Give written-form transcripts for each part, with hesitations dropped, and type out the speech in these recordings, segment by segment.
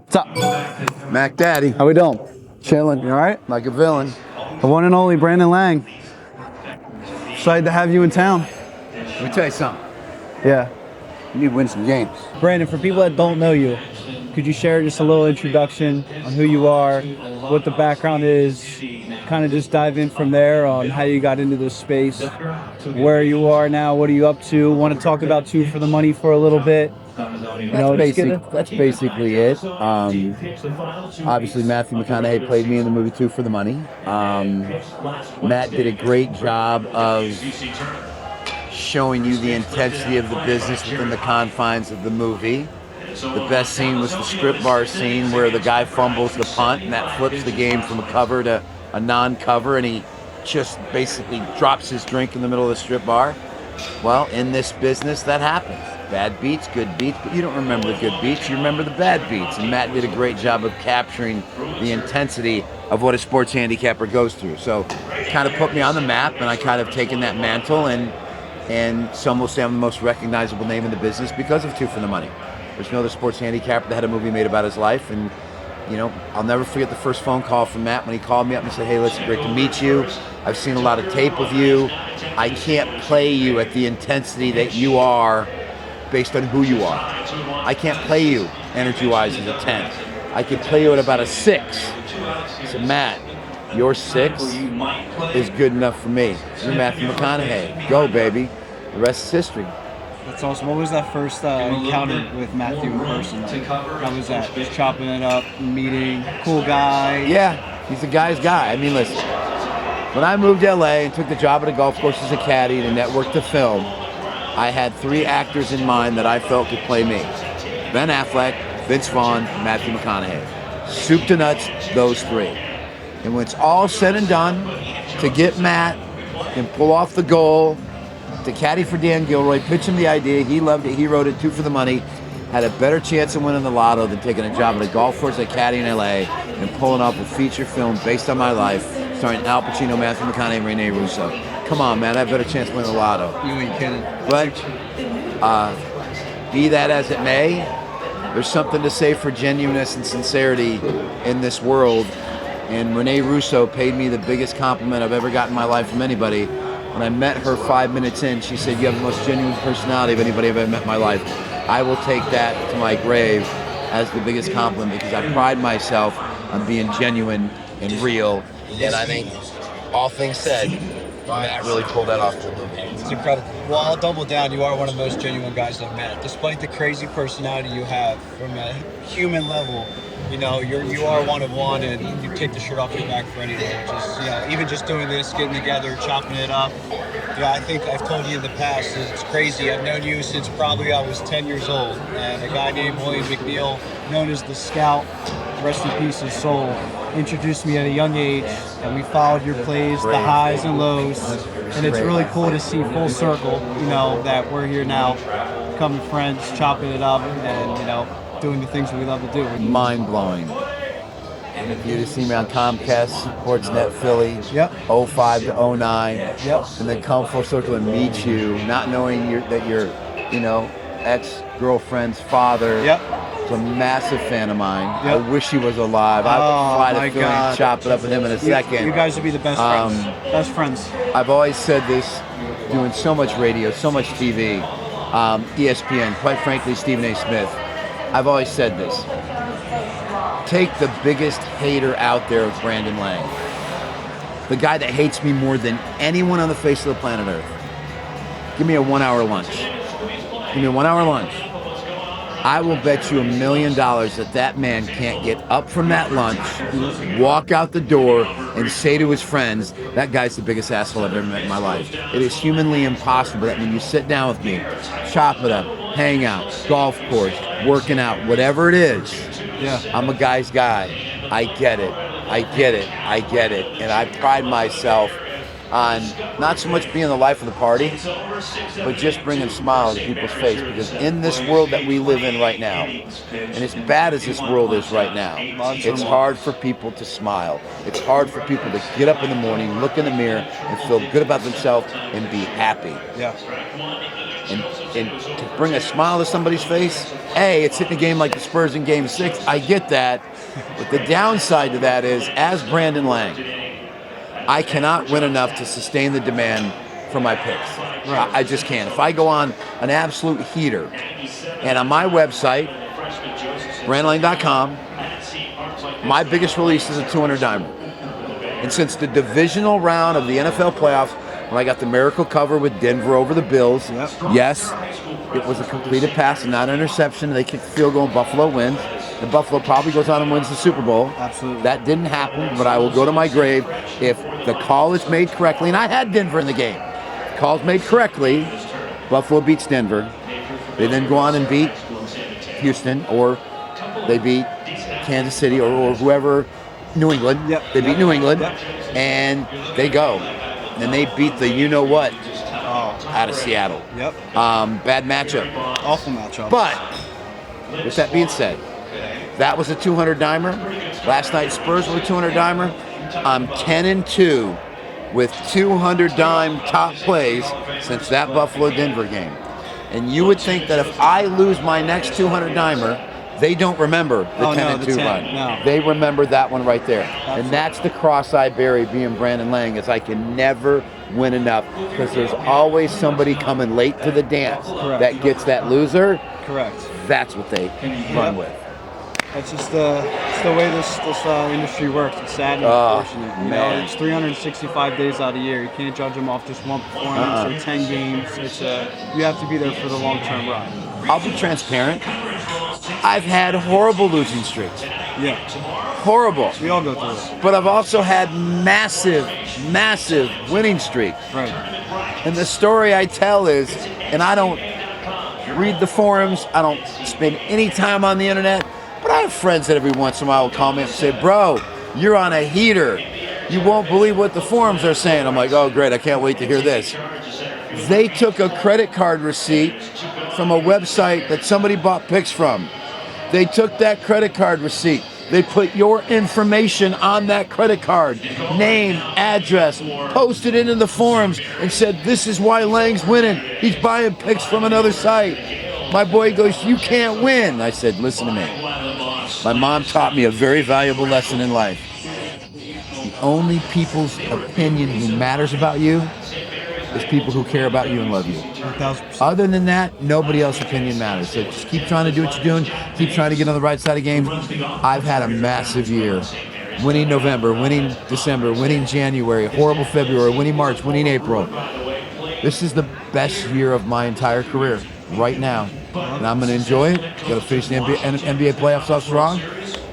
What's up? Mac Daddy. How we doing? Chilling. You all right? Like a villain. The one and only Brandon Lang. Excited to have you in town. Let me tell you something. Yeah. You need to win some games. Brandon, for people that don't know you, could you share just a little introduction on who you are, what the background is, kind of just dive in from there on how you got into this space, where you are now, what are you up to? Want to talk about Two for the Money for a little bit? That's basically it. Obviously, Matthew McConaughey played me in the movie Two for the Money. Matt did a great job of showing you the intensity of the business within the confines of the movie. The best scene was the script bar scene where the guy fumbles the punt and that flips the game from a cover to a non-cover, and he just basically drops his drink in the middle of the strip bar. Well, in this business, that happens. Bad beats, good beats, but you don't remember the good beats, you remember the bad beats. And Matt did a great job of capturing the intensity of what a sports handicapper goes through. So kind of put me on the map, and I kind of taken that mantle, and some will say I'm the most recognizable name in the business because of Two for the Money. There's no other sports handicapper that had a movie made about his life, and I'll never forget the first phone call from Matt when he called me up and said, "Hey, listen, great to meet you. I've seen a lot of tape of you. I can't play you at the intensity that you are based on who you are. I can't play you energy-wise as a 10. I can play you at about a 6. I said, Matt, your 6 is good enough for me. You're Matthew McConaughey. Go, baby. The rest is history." That's awesome. What was that first encounter with Matthew in person? How was that? Just chopping it up, meeting, cool guy? Yeah, he's a guy's guy. I mean, listen, when I moved to LA and took the job at a golf course as a caddy to network the film, I had 3 actors in mind that I felt could play me. Ben Affleck, Vince Vaughn, Matthew McConaughey. Soup to nuts, those 3. And when it's all said and done, to get Matt and pull off the goal, to caddy for Dan Gilroy, pitch him the idea, he loved it, he wrote it, Two for the Money, had a better chance of winning the lotto than taking a job at a golf course at caddy in LA and pulling off a feature film based on my life, starring Al Pacino, Matthew McConaughey, and Renee Russo. Come on, man, I have a better chance of winning the lotto. You ain't kidding. But be that as it may, there's something to say for genuineness and sincerity in this world. And Renee Russo paid me the biggest compliment I've ever gotten in my life from anybody. When I met her 5 minutes in, she said, "You have the most genuine personality of anybody I've ever met in my life." I will take that to my grave as the biggest compliment because I pride myself on being genuine and real. And I think, all things said, Matt really pulled that off for the movie. It's incredible. Well, I'll double down. You are one of the most genuine guys I've met. Despite the crazy personality you have from a human level, you are one of one, and you take the shirt off your back for anyone. Just even just doing this, getting together, chopping it up. Yeah, I think I've told you in the past, it's crazy. I've known you since probably I was 10 years old, and a guy named William McNeil, known as the Scout, rest in peace his soul, introduced me at a young age, and we followed your plays, the highs and lows, and it's really cool to see full circle, that we're here now, becoming friends, chopping it up, and, doing the things we love to do. Mind-blowing. And if you'd have seen me on Comcast Sportsnet Philly, Yep. 05 to 09, Yep. and then come full circle and meet you, not knowing that your ex-girlfriend's father Yep. was a massive fan of mine. Yep. I wish he was alive. I would fly to Philly and chop it up with him in a second. You guys would be the best friends. Best friends. I've always said this, doing so much radio, so much TV, ESPN, quite frankly, Stephen A. Smith. I've always said this. Take the biggest hater out there of Brandon Lang. The guy that hates me more than anyone on the face of the planet Earth. Give me a 1-hour lunch. Give me a 1-hour lunch. I will bet you $1 million that man can't get up from that lunch, walk out the door, and say to his friends, "That guy's the biggest asshole I've ever met in my life." It is humanly impossible that when you sit down with me, chop it up, hang out, golf course, working out, whatever it is, I'm a guy's guy. I get it. I get it. I get it. And I pride myself on not so much being the life of the party, but just bringing a smile to people's face. Because in this world that we live in right now, and as bad as this world is right now, it's hard for people to smile. It's hard for people to get up in the morning, look in the mirror, and feel good about themselves and be happy. Yeah. And and to bring a smile to somebody's face, it's hitting a game like the Spurs in Game 6. I get that. But the downside to that is, as Brandon Lang, I cannot win enough to sustain the demand for my picks. Right. I just can't. If I go on an absolute heater, and on my website, brandonlang.com, my biggest release is a 200 dimer. And since the divisional round of the NFL playoffs, when I got the miracle cover with Denver over the Bills, yes, it was a completed pass and not an interception. They kicked the field goal and Buffalo wins. And Buffalo probably goes on and wins the Super Bowl. Absolutely. That didn't happen, but I will go to my grave if the call is made correctly. And I had Denver in the game. The call's made correctly. Buffalo beats Denver. They then go on and beat Houston, or they beat Kansas City, or whoever, New England. They beat New England, and they go. And they beat the you-know-what out of Seattle. Bad matchup. Awful matchup. But, with that being said, that was a 200 dimer. Last night, Spurs were a 200 dimer. I'm 10-2 with 200 dime top plays since that Buffalo-Denver game. And you would think that if I lose my next 200 dimer, they don't remember the 10-2 run. No. They remember that one right there. Absolutely. And that's the cross I bury being Brandon Lang, is I can never win enough because there's always somebody coming late to the dance that gets that loser. Correct. That's what they run with. That's just it's the way this industry works. It's sad and unfortunate. You know, it's 365 days out of the year. You can't judge them off just one performance or 10 games. It's you have to be there for the long-term run. I'll be transparent. I've had horrible losing streaks. Yeah. Horrible. We all go through it. But I've also had massive winning streaks. Right. And the story I tell is, and I don't read the forums, I don't spend any time on the internet, but I have friends that every once in a while will call me and say, bro, you're on a heater. You won't believe what the forums are saying. I'm like, oh, great, I can't wait to hear this. They took a credit card receipt from a website that somebody bought picks from. They took that credit card receipt. They put your information on that credit card, name, address, posted it in the forums, and said, this is why Lang's winning. He's buying picks from another site. My boy goes, you can't win. I said, listen to me. My mom taught me a very valuable lesson in life. The only people's opinion who matters about you is people who care about you and love you. 1,000%. Other than that, nobody else's opinion matters. So just keep trying to do what you're doing. Keep trying to get on the right side of games. I've had a massive year. Winning November, winning December, winning January, horrible February, winning March, winning April. This is the best year of my entire career right now. And I'm going to enjoy it. Got to finish the NBA playoffs off strong.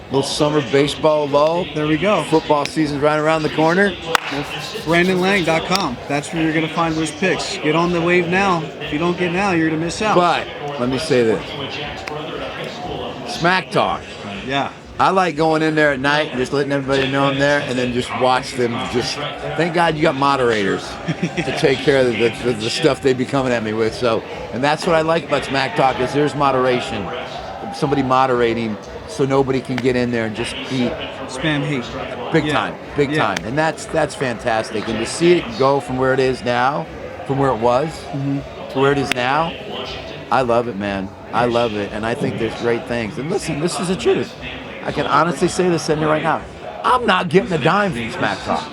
Little summer baseball lull. There we go. Football season's right around the corner. BrandonLang.com. That's where you're going to find those picks. Get on the wave now. If you don't get now, you're going to miss out. But let me say this. Smack talk. Yeah. I like going in there at night and just letting everybody know I'm there, and then just watch them. Just thank God you got moderators to take care of the stuff they be coming at me with. So, and that's what I like about Smack Talk is there's moderation, somebody moderating, so nobody can get in there and just be spam hate, big time, and that's fantastic. And to see it go from where it is now, from where it was to where it is now, I love it, man. I love it, and I think there's great things. And listen, this is the truth. I can honestly say this sitting here right now. I'm not getting a dime from Smack Talk.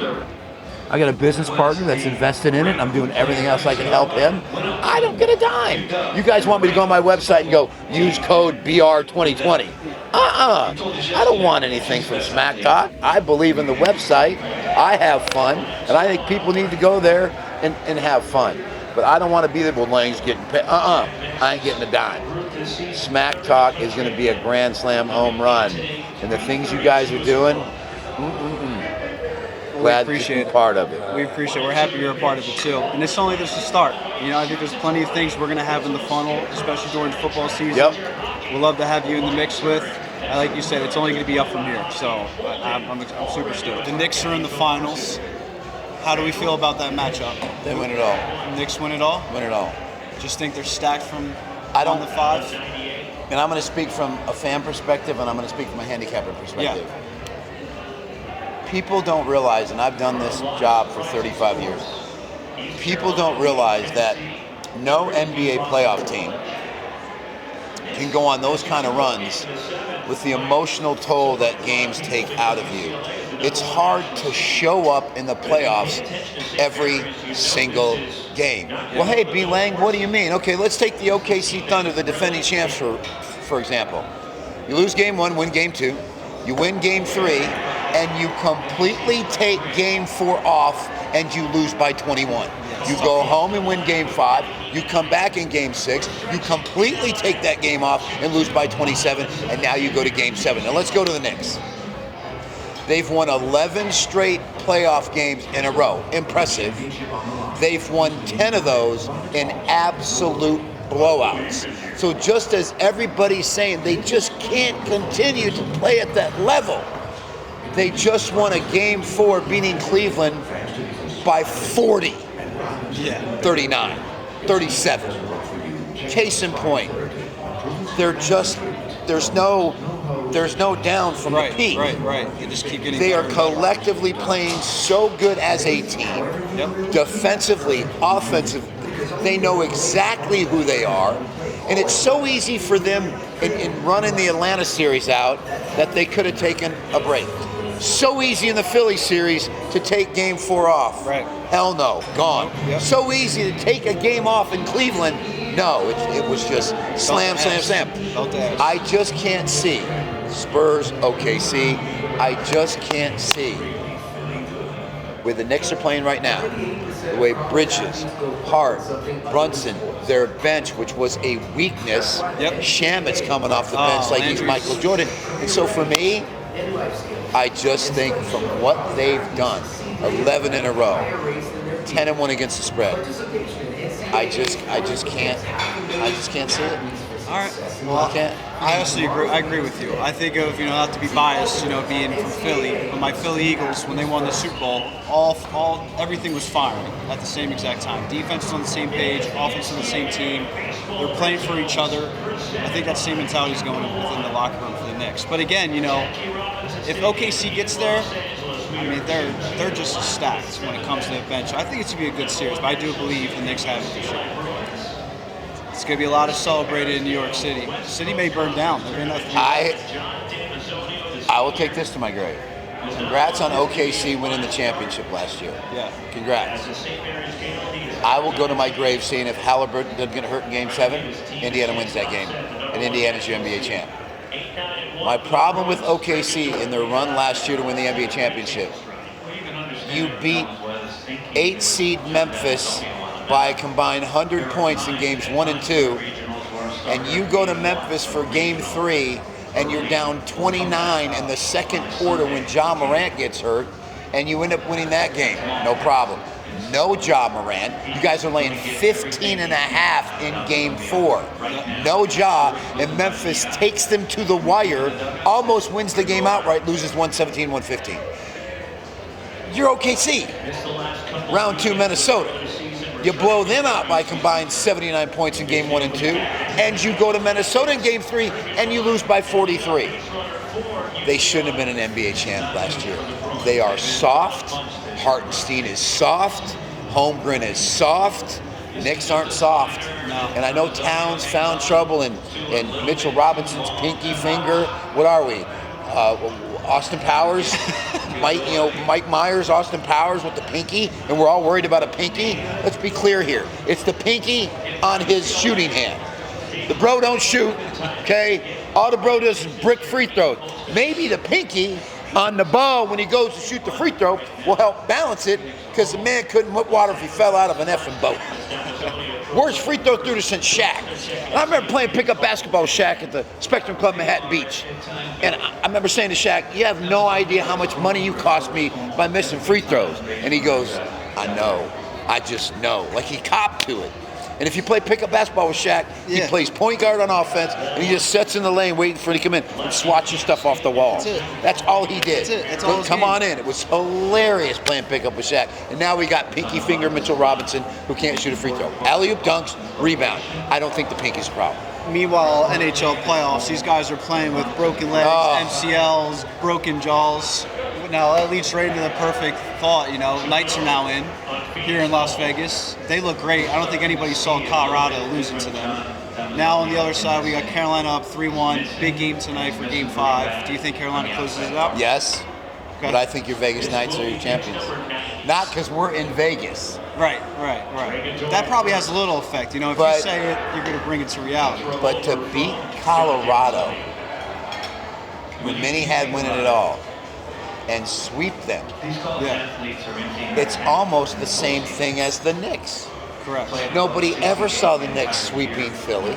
I got a business partner that's invested in it. I'm doing everything else I can help him. I don't get a dime. You guys want me to go on my website and go, use code BR2020. I don't want anything from Smack Talk. I believe in the website. I have fun. And I think people need to go there and have fun. But I don't want to be there, well, Lang's getting paid. I ain't getting a dime. Smack Talk is going to be a grand slam home run. And the things you guys are doing, glad to be part of it. We appreciate it. We're happy you're a part of it too. And it's only just a start. You know, I think there's plenty of things we're going to have in the funnel, especially during football season. Yep. We'd love to have you in the mix with. Like you said, it's only going to be up from here. So I'm super stoked. The Knicks are in the finals. How do we feel about that matchup? They win it all. Knicks win it all? Win it all. Just think they're stacked from on the 5? And I'm going to speak from a fan perspective, and I'm going to speak from a handicapper perspective. Yeah. People don't realize, and I've done this job for 35 years, people don't realize that no NBA playoff team can go on those kind of runs with the emotional toll that games take out of you. It's hard to show up in the playoffs every single game. Well, hey, B. Lang, what do you mean? Okay, let's take the OKC Thunder, the defending champs, for example. You lose game 1, win game 2. You win game 3, and you completely take game 4 off, and you lose by 21. You go home and win game 5. You come back in game 6. You completely take that game off and lose by 27, and now you go to game 7. Now let's go to the Knicks. They've won 11 straight playoff games in a row. Impressive. They've won 10 of those in absolute blowouts. So just as everybody's saying they just can't continue to play at that level, they just won a game 4 beating Cleveland by 40. 39, 37. Case in point, there's no down from the peak. Right. You just keep getting. They are collectively playing so good as a team. Yep. Defensively, offensively, they know exactly who they are, and it's so easy for them in running the Atlanta series out that they could have taken a break. So easy in the Philly series to take game 4 off. Right. Hell no, gone. Yep. So easy to take a game off in Cleveland. No, it was just slam. I just can't see. Spurs, OKC, I just can't see. Where the Knicks are playing right now, the way Bridges, Hart, Brunson, their bench, which was a weakness, Shamit's coming off the bench like he's Michael Jordan. And so for me, I just think from what they've done, 11 in a row, 10-1 against the spread, I just can't see it. All right. Well, I honestly agree. I agree with you. I think of, not to be biased, being from Philly, but my Philly Eagles, when they won the Super Bowl, everything was firing at the same exact time. Defense was on the same page, offense on the same team. They're playing for each other. I think that same mentality is going within the locker room for the Knicks. But again, if OKC gets there, I mean, they're just stacked when it comes to the bench. I think it's going to be a good series, but I do believe the Knicks have it this year. It's going to be a lot of celebrated in New York City. The city may burn down. I will take this to my grave. Congrats on OKC winning the championship last year. Yeah. Congrats. I will go to my grave seeing if Halliburton doesn't get hurt in Game 7, Indiana wins that game, and Indiana's your NBA champ. My problem with OKC in their run last year to win the NBA championship, you beat 8 seed Memphis by a combined 100 points in games 1 and 2, and you go to Memphis for game 3 and you're down 29 in the second quarter when Ja Morant gets hurt, and you end up winning that game. No problem. No Ja Morant. You guys are laying 15 and a half in game 4. No Ja, and Memphis takes them to the wire, almost wins the game outright, loses 117-115. You're OKC. Round 2, Minnesota. You blow them out by combined 79 points in game 1 and 2, and you go to Minnesota in game 3 and you lose by 43. They shouldn't have been an NBA champ last year. They are soft. Hartenstein is soft. Holmgren is soft. Knicks aren't soft. No. And I know Towns found trouble in Mitchell Robinson's pinky finger. What are we? Austin Powers, Mike Myers, Austin Powers with the pinky, and we're all worried about a pinky. Let's be clear here. It's the pinky on his shooting hand. The bro don't shoot, okay? All the bro does is brick free throws. Maybe the pinky on the ball when he goes to shoot the free throw will help balance it, because the man couldn't whip water if he fell out of an effing boat. Worst free throw through since Shaq. And I remember playing pickup basketball with Shaq at the Spectrum Club Manhattan Beach. And I remember saying to Shaq, you have no idea how much money you cost me by missing free throws. And he goes, I know. I just know. Like he copped to it. And if you play pickup basketball with Shaq, he plays point guard on offense, and he just sits in the lane waiting for you to come in and swat your stuff off the wall. That's it. That's all he did. That's it. That's all. Come on in. It was hilarious playing pickup with Shaq. And now we got pinky finger Mitchell Robinson, who can't shoot a free throw. Alley-oop dunks, rebound. I don't think the pinky's a problem. Meanwhile, NHL playoffs, these guys are playing with broken legs, MCLs, broken jaws. Now that leads right into the perfect thought. You know, Knights are now in here in Las Vegas. They look great. I don't think anybody saw Colorado losing to them. Now on the other side, we got Carolina up 3-1. Big game tonight for Game 5. Do you think Carolina closes it out? Yes. But I think your Vegas Knights are your champions. Not because we're in Vegas. Right. That probably has a little effect. You know, if you say it, you're going to bring it to reality. But to beat Colorado, when many had winning it all, and sweep them, it's almost the same thing as the Knicks. Correct. Nobody ever saw the Knicks sweeping Philly.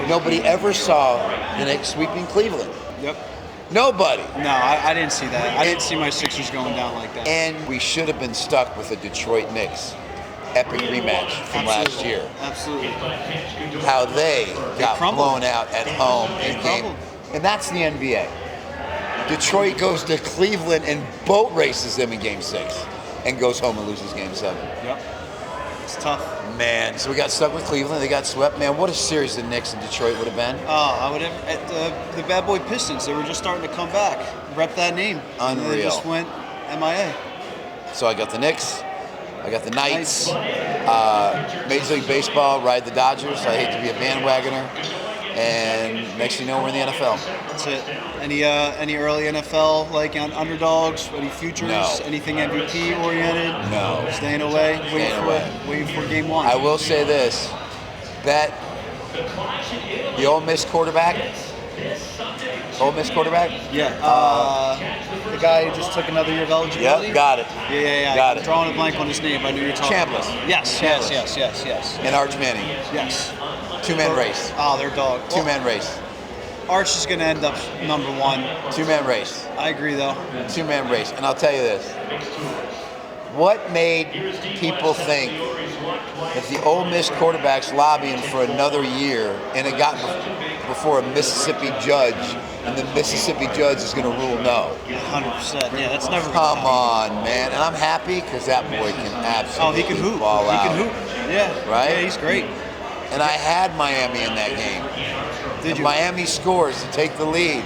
Nobody ever saw the Knicks sweeping Cleveland. Yep. Nobody. No, I didn't see that. I didn't see my Sixers going down like that. And we should have been stuck with the Detroit Knicks epic rematch from last year. Absolutely. How they got blown out at home in game. And that's the NBA. Detroit goes to Cleveland and boat races them in Game 6 and goes home and loses Game 7. Yep. It's tough. Man, so we got stuck with Cleveland. They got swept. Man, what a series the Knicks and Detroit would have been. Oh, I would have. The Bad Boy Pistons, they were just starting to come back. Rep that name. Unreal. And they just went MIA. So I got the Knicks. I got the Knights. Major League Baseball, ride the Dodgers. I hate to be a bandwagoner. And next thing you know, we're in the NFL. That's it. Any early NFL like on underdogs? Any futures? No. Anything MVP oriented? No. Staying away. Waiting for Game 1. I will say this: that the Ole Miss quarterback. Yeah. The guy who just took another year of eligibility. Yep, got it. Yeah. Got I'm it. drawing a blank on his name. I knew you were talking Chambliss. about. Yes. And Arch Manning. Yes. Two-man race. Oh, they're dog. Two-man race. Arch is going to end up number 1. Two-man race. I agree, though. Two-man race. And I'll tell you this. What made people think that the Ole Miss quarterback's lobbying for another year and it got before a Mississippi judge and the Mississippi judge is going to rule no? 100%. Yeah, that's never Come on, man. And I'm happy because that boy can absolutely he can hoop. ball out. He can hoop. Yeah. Right? Yeah, he's great. And I had Miami in that game. Did you? Miami scores to take the lead,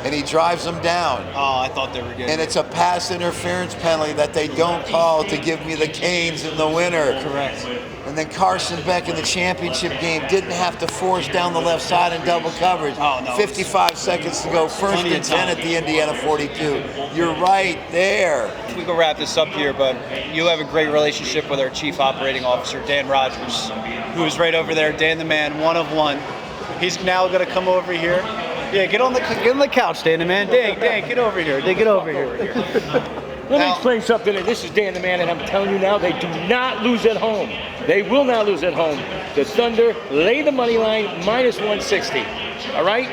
and he drives them down. Oh, I thought they were getting And it's a pass interference penalty that they don't call to give me the Canes in the winner. Correct. And then Carson Beck in the championship game didn't have to force down the left side in double coverage. Oh, no. 55 seconds to go, first and 10 at the Indiana 42. You're right there. We can wrap this up here, but you have a great relationship with our Chief Operating Officer, Dan Rogers, who is right over there. Dan the man, 1 of 1. He's now going to come over here. Yeah, get on the couch, Dan the man. Dan, get over here. Dan, get over here. Let me explain something. This is Dan the man, and I'm telling you now, they do not lose at home. They will not lose at home. The Thunder lay the money line -160. All right?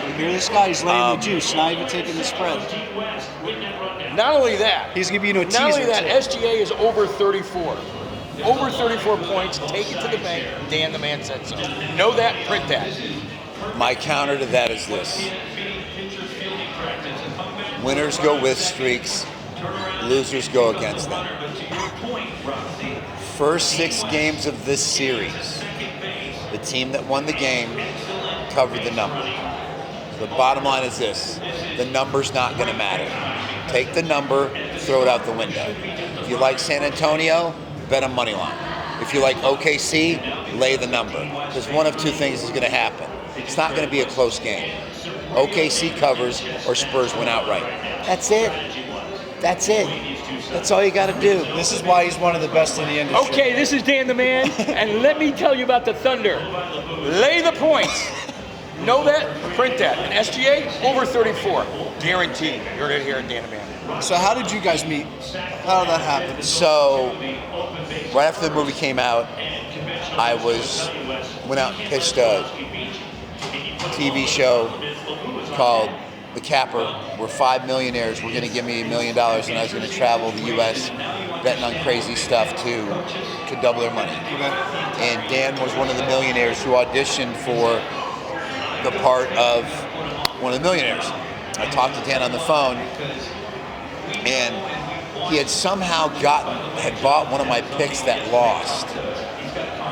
You hear this guy? He's laying the juice, not even taking the spread. Not only that, He's giving you a teaser. not only that, too. SGA is over 34. Over 34 points. Take it to the bank. Dan the man said so. Know that. Print that. My counter to that is this. Winners go with streaks, losers go against them. First 6 games of this series, the team that won the game covered the number. The bottom line is this: the number's not going to matter. Take the number, throw it out the window. If you like San Antonio, bet on money line. If you like OKC, lay the number. Because one of two things is going to happen. It's not going to be a close game. OKC covers or Spurs win outright. That's it. That's it. That's all you got to do. This is why he's one of the best in the industry. Okay, this is Dan the man, and let me tell you about the Thunder. Lay the points. Know that, print that. And SGA, over 34. Guaranteed. You're going to hear Dan the man. So how did you guys meet? How did that happen? So, right after the movie came out, I went out and pitched a TV show called The Capper. We're 5 millionaires. We're going to give me $1 million, and I was going to travel the U.S. betting on crazy stuff to double their money. Okay. And Dan was one of the millionaires who auditioned for the part of one of the millionaires. I talked to Dan on the phone, and he had somehow bought one of my picks that lost.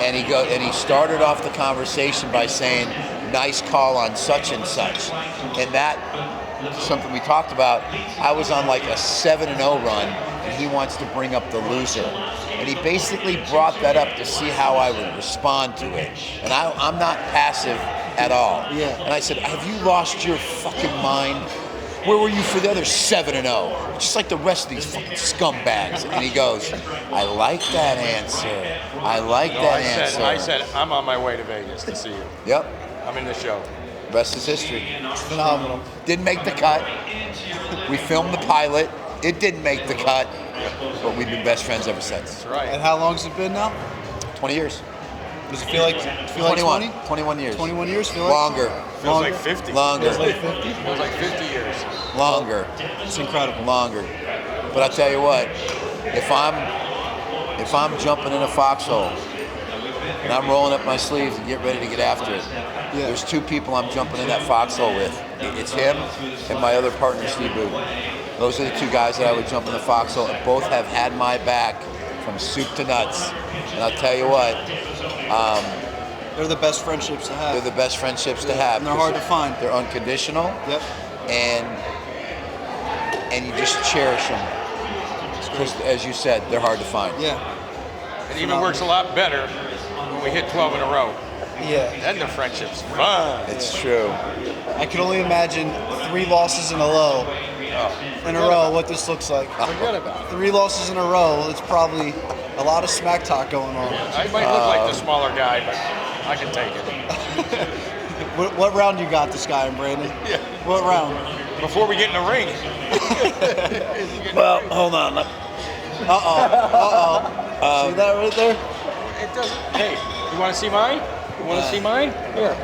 And he started off the conversation by saying, "Nice call on such and such." And that something we talked about. I was on like a 7-0 run, and he wants to bring up the loser. And he basically brought that up to see how I would respond to it. And I'm not passive at all. Yeah. And I said, have you lost your fucking mind? Where were you for the other 7-0? Just like the rest of these fucking scumbags. And he goes, I like that answer. I like that answer. I said, I'm on my way to Vegas to see you. Yep. I'm in the show. Rest is history. It's phenomenal. Didn't make the cut. We filmed the pilot. It didn't make the cut. But we've been best friends ever since. That's right. And how long's it been now? 20 years. Does it feel like 21. 20? 21 years. 21 years? Feel like Longer. Feels like 50. Longer. Feels like 50? Feels like 50 years. Longer. It's incredible. Longer. But I tell you what, if I'm jumping in a foxhole and I'm rolling up my sleeves and get ready to get after it, there's two people I'm jumping in that foxhole with. It's him and my other partner, Steve Booth. Those are the two guys that I would jump in the foxhole, and both have had my back from soup to nuts. And I'll tell you what, they're the best friendships to have. they're the best friendships to have. And they're hard to find. They're unconditional. Yep. And you just cherish them. Because, as you said, they're hard to find. Yeah. It even works a lot better when we hit 12 in a row. Yeah. Then the friendship's fun. It's true. I can only imagine 3 losses in a row. In a row, what this looks like. Forget about it. 3 losses in a row. It's probably a lot of smack talk going on. I might look like the smaller guy, but I can take it. What round you got this guy in, Brandon? Yeah. What round? Before we get in the ring. Well, hold on. See that right there? It doesn't. Hey, you want to see mine? You want to see mine? Here.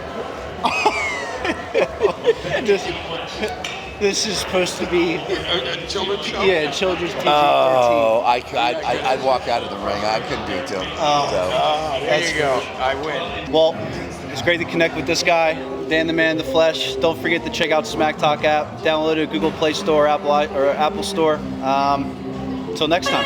This is supposed to be Children's show? children's PG-13. Oh, I'd walk out of the ring. I couldn't do it to him. There you go. I win. Well, it's great to connect with this guy, Dan the Man in the Flesh. Don't forget to check out Smack Talk app. Download it at Google Play Store, Apple Store. Until next time.